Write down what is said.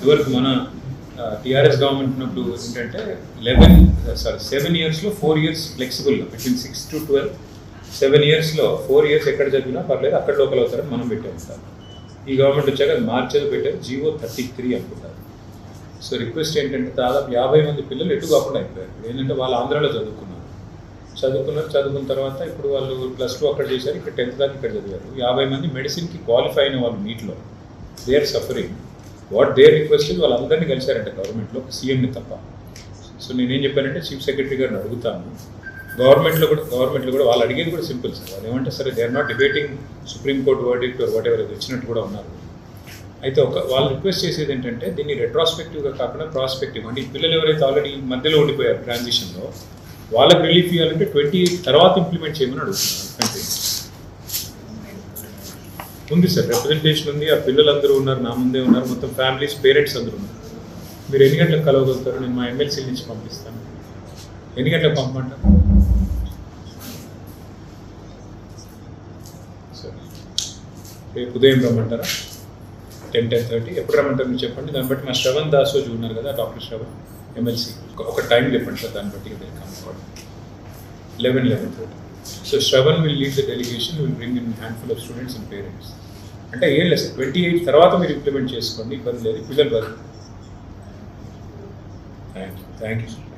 ఇదివరకు మన TRS government ఉన్నప్పుడు ఏంటంటే 7 ఇయర్స్లో 4 ఇయర్స్ ఫ్లెక్సిబుల్ బిట్వీన్ 6 to 12 7 ఇయర్స్లో 4 ఇయర్స్ ఎక్కడ చదివినా పర్లేదు అక్కడ లోకల్ అవుతారని మనం పెట్టాము సార్. ఈ గవర్నమెంట్ వచ్చాక మార్చేది పెట్టారు GO 33 అనుకుంటారు. సో రిక్వెస్ట్ ఏంటంటే దాదాపు 50 మంది పిల్లలు ఎటు కాకుండా అయిపోయారు. ఏంటంటే వాళ్ళు ఆంధ్రాలో చదువుకున్న తర్వాత ఇప్పుడు వాళ్ళు +2 అక్కడ చేశారు, ఇక్కడ 10th దాకా ఇక్కడ చదివారు. 50 మంది మెడిసిన్కి క్వాలిఫై అయిన వాళ్ళు నీట్లో they are suffering. What they request వాళ్ళందరినీ కలిశారంటే గవర్నమెంట్లో సీఎంని తప్ప. సో నేనేం చెప్పానంటే చీఫ్ సెక్రటరీ గారిని అడుగుతాను. గవర్నమెంట్లో కూడా వాళ్ళు అడిగేది కూడా సింపుల్ సార్. వాళ్ళు ఏమంటే సరే they are not debating Supreme Court verdict or whatever అది వచ్చినట్టు కూడా ఉన్నారు. అయితే వాళ్ళు రిక్వెస్ట్ చేసేది ఏంటంటే దీన్ని రెట్రాస్పెక్టివ్గా కాకుండా ప్రాస్పెక్టివ్, అంటే ఈ పిల్లలు ఎవరైతే ఆల్రెడీ మధ్యలో ఉండిపోయారు ట్రాన్సిషన్లో వాళ్ళకి రిలీఫ్ ఇవ్వాలంటే 28 తర్వాత ఇంప్లిమెంట్ చేయమని అడుగుతున్నారు. ఉంది సార్, రిప్రజెంటేషన్ ఉంది. ఆ పిల్లలందరూ ఉన్నారు, నా ముందే ఉన్నారు, మొత్తం ఫ్యామిలీస్ పేరెంట్స్ అందరూ ఉన్నారు. మీరు ఎన్ని గంటలకు కలవగలుగుతారు? నేను మా ఎమ్మెల్సీ నుంచి పంపిస్తాను. ఎన్ని గంటలకు పంపమంటారు? సరే, రేపు ఉదయం రమ్మంటారా? 10-10:30 ఎప్పుడు రమ్మంటారు మీరు చెప్పండి. దాన్ని బట్టి మా శ్రవణ్ దాసోజు ఉన్నారు కదా, డాక్టర్ శ్రవణ్ ఎమ్మెల్సీ, ఒక టైం చెప్పండి సార్. దాన్ని బట్టి 11:30. So Shravan will lead the delegation, will bring in a handful of students and parents. అంటే ఏం లేదు సార్, 28 తర్వాత మీరు ఇంప్లిమెంట్ చేసుకోండి, ఇబ్బంది లేదు. పిల్లలు థ్యాంక్ యూ సార్.